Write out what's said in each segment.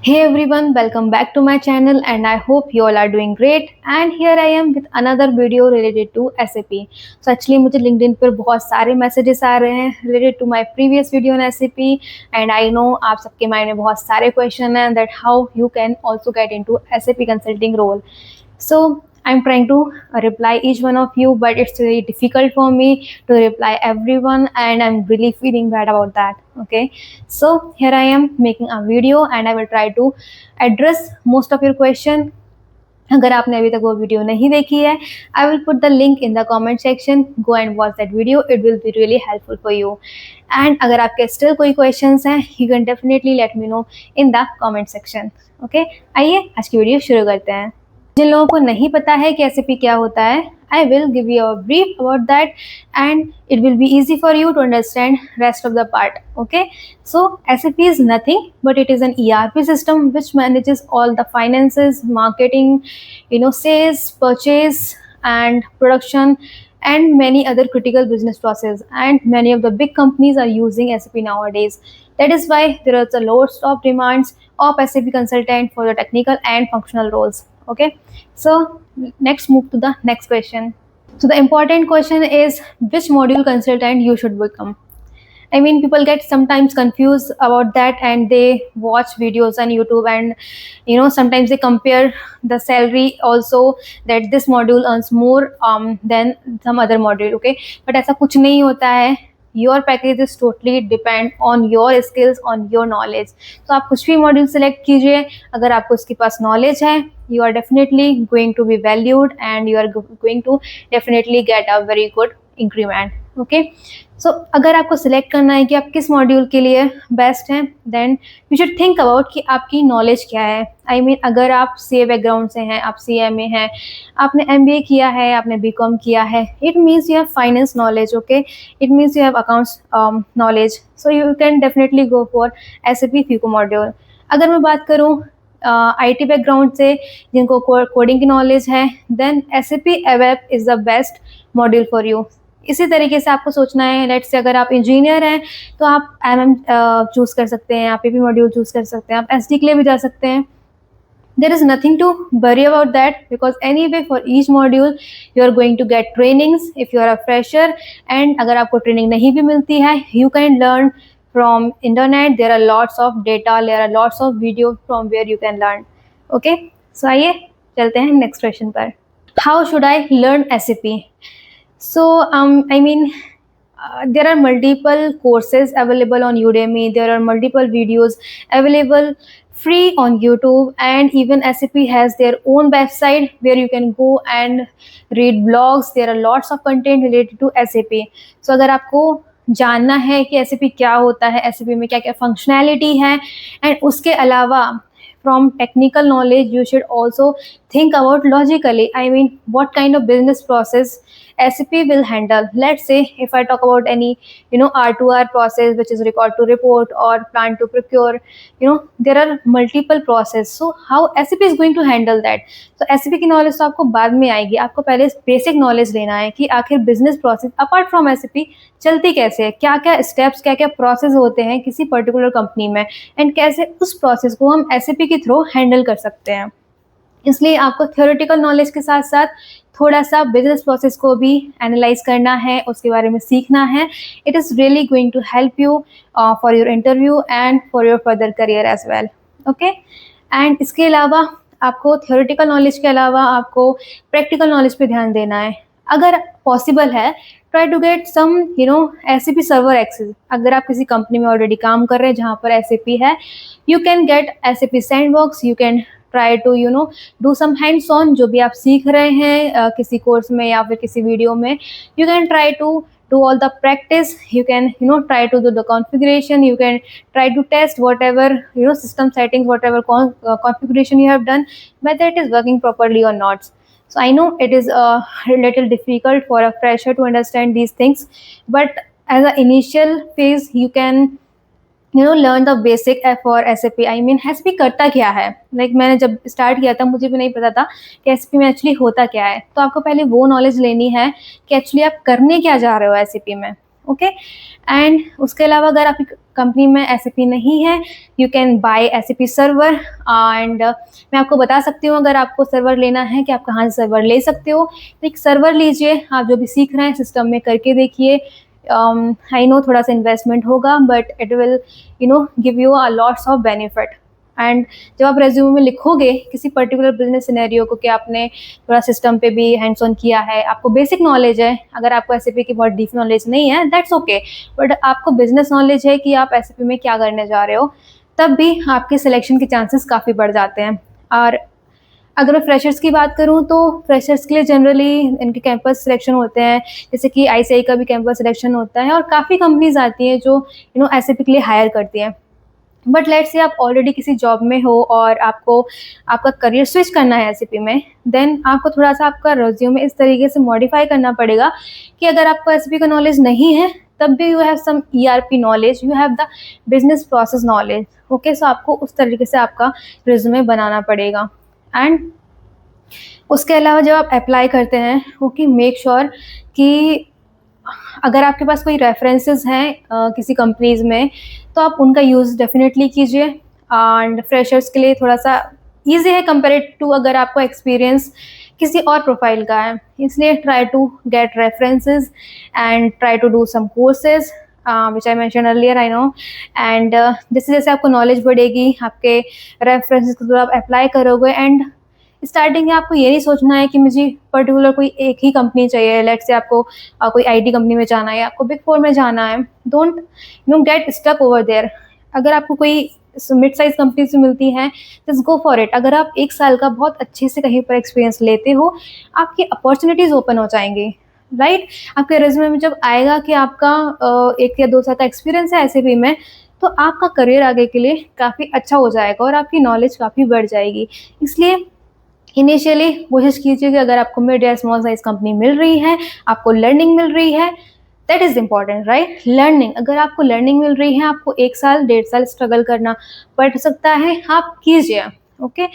Hey everyone, welcome back to my channel and I hope you all are doing great. And here I am with another video related to SAP. So actually मुझे LinkedIn पर बहुत सारे messages आ रहे हैं related to my previous video on SAP and I know आप सबके mind में बहुत सारे question हैं that how you can also get into SAP consulting role. So I'm trying to reply each one of you, but it's very difficult for me to reply everyone and I'm really feeling bad about that. Okay, so here I am making a video and I will try to address most of your question. अगर आपने अभी तक वो video नहीं देखी है, I will put the link in the comment section. Go and watch that video. It will be really helpful for you. And अगर आपके still कोई questions हैं, you can definitely let me know in the comment section. Okay, आइए आज की video शुरू करते हैं. जिन लोगों को नहीं पता है कि SAP क्या होता है, I will give you a brief about that and it will be easy for you to understand rest of the part. Okay, so SAP is nothing but it is an ERP system which manages all the finances, marketing, sales, purchase and production and many other critical business processes, and many of the big companies are using SAP nowadays. That is why there is a lot of demands of SAP consultant for the technical and functional roles. Okay, so next move to the next question. So the important question is which module consultant you should become. I mean, people get sometimes confused about that and they watch videos on YouTube and sometimes they compare the salary also, that this module earns more than some other module. Okay, but ऐसा कुछ नहीं होता है. Your package is totally depend on your skills, on your knowledge. So आप कुछ भी module select कीजिए, अगर आपको उसके पास नॉलेज है, you are definitely going to be valued and you are going to definitely get a very good increment. Okay, so अगर आपको सिलेक्ट करना है कि आप किस मॉड्यूल के लिए बेस्ट हैं, then you should think about कि आपकी नॉलेज क्या है. आई मीन अगर आप CA बैकग्राउंड से हैं, आप CMA हैं, आपने MBA किया है, आपने BCom किया है, it means you have finance knowledge. Okay, it means you have accounts knowledge, so you can definitely go for SAP FICO module. अगर मैं बात करूँ IT बैकग्राउंड से जिनको कोडिंग की नॉलेज है, then SAP ABAP is the best module for you. इसी तरीके से आपको सोचना है. लेट्स से अगर आप इंजीनियर हैं तो आप MM चूज़ कर सकते हैं, आप PP मॉड्यूल चूज़ कर सकते हैं, आप SD के लिए भी जा सकते हैं. There is nothing to worry about that because anyway for each module you are going to get trainings if you are a fresher, and अगर आपको ट्रेनिंग नहीं भी मिलती है, you can learn from internet. There are lots of data, there are lots of video from where you can learn. Okay, so आइए चलते हैं next question पर. How should I learn SAP? So I mean there are multiple courses available on Udemy. There are multiple videos available free on YouTube, and even SAP has their own website where you can go and read blogs. There are lots of content related to SAP. So अगर आपको जानना है कि SAP क्या होता है, SAP में क्या क्या फंक्शनैलिटी है, एंड उसके अलावा from technical knowledge you should also think about logically. I mean, what kind of business process SAP will handle. Let's say if I talk about any R2R process, which is record to report or plan to procure, there are multiple process. So how SAP is going to handle that? So SAP की knowledge तो आपको बाद में आएगी. आपको पहले basic knowledge लेना है कि आखिर business process apart from SAP चलती कैसे है, क्या क्या steps, क्या क्या process होते हैं किसी particular company में, and कैसे उस process को हम SAP के थ्रू हैंडल कर सकते हैं. इसलिए आपको थ्योरेटिकल नॉलेज के साथ साथ थोड़ा सा बिजनेस प्रोसेस को भी एनालाइज करना है, उसके बारे में सीखना है. It is really going to help you for your interview and for your further career as well. Okay, and इसके अलावा आपको थ्योरेटिकल नॉलेज के अलावा आपको प्रैक्टिकल नॉलेज पे ध्यान देना है. अगर पॉसिबल है, try to get some SAP server access. अगर आप किसी कंपनी में ऑलरेडी काम कर रहे हैं जहाँ पर SAP है, you can get SAP sandbox. You can try to do some hands on, जो भी आप सीख रहे हैं किसी कोर्स में या फिर किसी वीडियो में. You can try to do all the practice. You can try to do the configuration. You can try to test whatever system settings, whatever configuration you have done, whether it is working properly or not. So I know it is a little difficult for a fresher to understand these things, but as an initial phase you can learn the basic for SAP. I mean SAP करता क्या है. Like मैंने जब start किया था मुझे भी नहीं पता था कि SAP में एक्चुअली होता क्या है. तो आपको पहले वो नॉलेज लेनी है कि एक्चुअली आप करने क्या जा रहे हो SAP में. ओके। एंड उसके अलावा अगर आपकी कंपनी में SAP नहीं है, you can buy SAP server. And मैं आपको बता सकती हूँ अगर आपको सर्वर लेना है कि आप कहाँ से सर्वर ले सकते हो। एक सर्वर लीजिए, आप जो भी सीख रहे हैं सिस्टम में करके देखिए। आई नो थोड़ा सा इन्वेस्टमेंट होगा, but it will give you a lots of benefit. And जब आप रेज्यूमे में लिखोगे किसी पर्टिकुलर बिजनेस सिनेरियो को कि आपने थोड़ा सिस्टम पे भी हैंड्स ऑन किया है, आपको बेसिक नॉलेज है, अगर आपको SAP की बहुत डीप नॉलेज नहीं है दैट्स ओके, बट आपको बिजनेस नॉलेज है कि आप SAP में क्या करने जा रहे हो, तब भी आपके सिलेक्शन के चांसेस काफ़ी बढ़ जाते हैं। और अगर मैं फ्रेशर्स की बात करूं तो फ्रेशर्स के लिए जनरली इनके कैंपस सिलेक्शन होते हैं, जैसे कि ICI का भी कैंपस सिलेक्शन होता है और काफ़ी कंपनीज आती हैं जो SAP के लिए हायर करती हैं। बट लेट्स से आप ऑलरेडी किसी जॉब में हो और आपको आपका करियर स्विच करना है SAP में, देन आपको थोड़ा सा आपका रिज्यूमे इस तरीके से मॉडिफाई करना पड़ेगा कि अगर आपको SAP का नॉलेज नहीं है तब भी you have some ERP knowledge, you have the business process knowledge. Okay, so आपको उस तरीके से आपका रिज्यूमे बनाना पड़ेगा। एंड उसके अलावा जब आप अप्लाई करते हैं, ओके, मेक श्योर कि अगर आपके पास कोई रेफरेंसेस हैं किसी कंपनीज में, तो आप उनका यूज़ डेफिनेटली कीजिए। एंड फ्रेशर्स के लिए थोड़ा सा ईजी है कंपेरेड टू अगर आपको एक्सपीरियंस किसी और प्रोफाइल का है, इसलिए try to get references and try to do some courses which I mention earlier, I know. And जैसे जैसे आपको नॉलेज बढ़ेगी, आपके रेफरेंसेस को आप अप्लाई करोगे। एंड स्टार्टिंग में आपको ये नहीं सोचना है कि मुझे पर्टिकुलर कोई एक ही कंपनी चाहिए, लेट से आपको कोई IT कंपनी में जाना है, आपको बिग 4 में जाना है, don't get stuck over there. अगर आपको कोई मिड साइज कंपनी से मिलती है, जस्ट गो फॉर इट। अगर आप 1 साल का बहुत अच्छे से कहीं पर एक्सपीरियंस लेते हो, आपकी अपॉर्चुनिटीज ओपन हो जाएंगी, राइट। आपके रिज्यूमे में जब आएगा कि आपका 1 या 2 साल का एक्सपीरियंस है SAP में, तो आपका करियर आगे के लिए काफ़ी अच्छा हो जाएगा और आपकी नॉलेज काफ़ी बढ़ जाएगी। इसलिए इनिशियली कोशिश कीजिए कि अगर आपको मिड या स्मॉल साइज कंपनी मिल रही है, आपको लर्निंग मिल रही है, that is important, right. Learning, अगर आपको लर्निंग मिल रही है, आपको 1 साल 1.5 साल स्ट्रगल करना पड़ सकता है, आप कीजिए, ओके।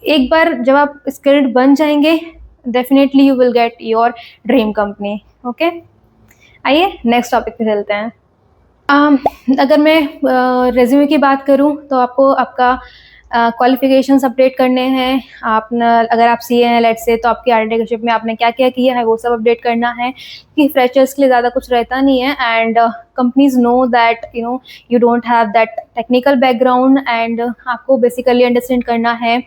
एक बार जब आप स्किल्ड बन जाएंगे, definitely you will get your dream company, okay. आइए नेक्स्ट टॉपिक पे चलते हैं। अगर मैं रेज्यूमे की बात करूं तो आपको आपका क्वालिफिकेशंस अपडेट करने हैं। अगर आप CA हैं लेट्स से, तो आपकी आर्टिकलशिप में आपने क्या क्या किया है वो सब अपडेट करना है, कि फ्रेशर्स के लिए ज़्यादा कुछ रहता नहीं है। And companies know that you don't have that technical background, and आपको बेसिकली अंडरस्टैंड करना है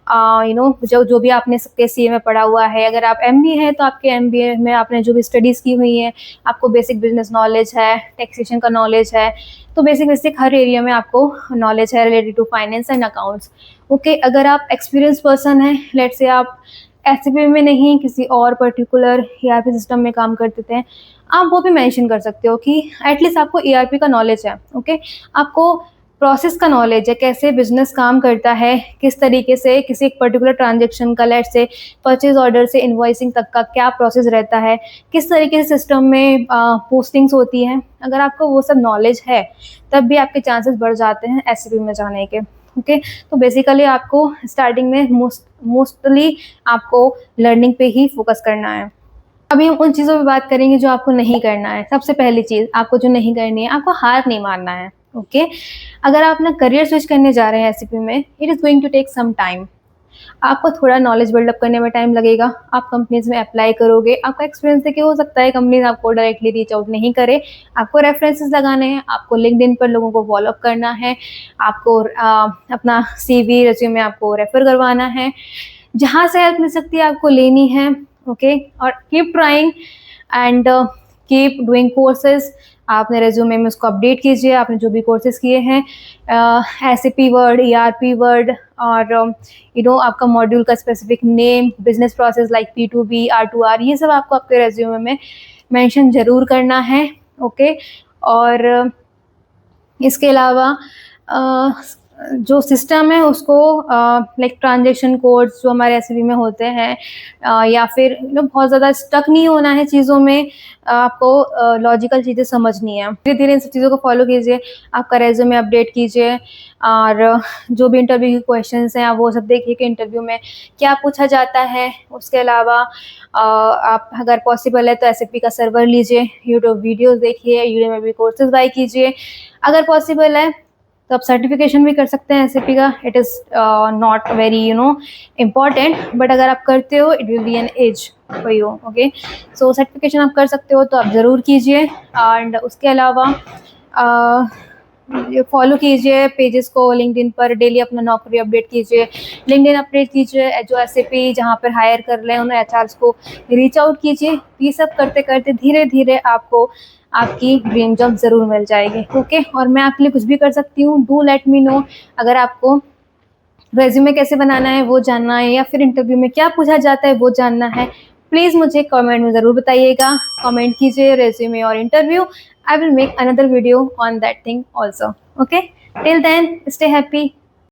जो भी आपने सबके CA में पढ़ा हुआ है। अगर आप MBA हैं तो आपके MBA में आपने जो भी स्टडीज़ की हुई है, आपको बेसिक बिजनेस नॉलेज है, टैक्सेशन का नॉलेज है, तो बेसिक हर एरिया में आपको नॉलेज है related to finance and accounts, okay. अगर आप एक्सपीरियंस पर्सन हैं, लेट से आप SAP में नहीं किसी और पर्टिकुलर ERP सिस्टम में काम करते थे, आप वो भी मेंशन कर सकते हो कि एटलीस्ट आपको ERP का नॉलेज है, ओके। आपको प्रोसेस का नॉलेज है, कैसे बिजनेस काम करता है, किस तरीके से किसी एक पर्टिकुलर ट्रांजेक्शन का, लेट से परचेज ऑर्डर से इन्वॉइसिंग तक का क्या प्रोसेस रहता है, किस तरीके से सिस्टम में पोस्टिंग्स होती हैं। अगर आपको वो सब नॉलेज है, तब भी आपके चांसेस बढ़ जाते हैं SAP में जाने के, ओके। तो बेसिकली आपको स्टार्टिंग में मोस्टली आपको लर्निंग पे ही फोकस करना है। अभी हम उन चीज़ों पे बात करेंगे जो आपको नहीं करना है। सबसे पहली चीज़ आपको जो नहीं करनी है, आपको हार नहीं मानना है, ओके। अगर आप अपना करियर स्विच करने जा रहे हैं SAP में, it is going to take some time. आपको थोड़ा नॉलेज बिल्डअप करने में टाइम लगेगा। आप कंपनीज में अप्लाई करोगे, आपका एक्सपीरियंस देखिए हो सकता है कंपनीज आपको डायरेक्टली रीच आउट नहीं करे, आपको रेफरेंसेस लगाने हैं, आपको लिंक्डइन पर लोगों को फॉलो अप करना है, आपको अपना CV रिज्यूमे आपको रेफर करवाना है, जहाँ से हेल्प मिल सकती है आपको लेनी है, ओके। और keep trying and keep doing courses. आपने रेज्यूमे में उसको अपडेट कीजिए, आपने जो भी कोर्सेज किए हैं, SAP वर्ड, ERP वर्ड, और आपका मॉड्यूल का specific name, business process like P2B, R2R, ये सब आपको आपके रेज्यूमे में मेंशन ज़रूर करना है, ओके। और इसके अलावा जो सिस्टम है उसको लाइक ट्रांजैक्शन कोड्स जो हमारे एसवीबी में होते हैं, या फिर बहुत ज़्यादा स्टक नहीं होना है चीज़ों में, आपको लॉजिकल चीज़ें समझनी है। धीरे धीरे इन सब चीज़ों को फॉलो कीजिए, आपका रेज्यूमे अपडेट कीजिए, और जो भी इंटरव्यू के क्वेश्चंस हैं आप वो सब देखिए कि इंटरव्यू में क्या पूछा जाता है। उसके अलावा आप अगर पॉसिबल है तो एसएपी का सर्वर लीजिए, यूट्यूब वीडियोस देखिए, यूडेमी में भी कोर्सेज बाय कीजिए। अगर पॉसिबल है तो आप सर्टिफिकेशन भी कर सकते हैं एसएपी का। It is not very important, but अगर आप करते हो it will be an edge for you. Okay, so certification आप कर सकते हो तो आप ज़रूर कीजिए। एंड उसके अलावा फॉलो कीजिए पेजेस को लिंक्डइन पर, डेली अपना नौकरी अपडेट कीजिए, लिंक्डइन अपडेट कीजिए, जो एसएपी जहाँ पर हायर कर रहे हैं उन्हें एचआरस को रीच आउट कीजिए। ये सब करते करते धीरे धीरे आपको आपकी ड्रीम जॉब ज़रूर मिल जाएगी। ओके, और मैं आपके लिए कुछ भी कर सकती हूँ, डू लेट मी नो। अगर आपको रेज्यूमे कैसे बनाना है वो जानना है, या फिर इंटरव्यू में क्या पूछा जाता है वो जानना है, प्लीज़ मुझे कमेंट में ज़रूर बताइएगा। कमेंट कीजिए रेज्यूमे और interview. I will make another video on that thing also. Okay, till then stay happy.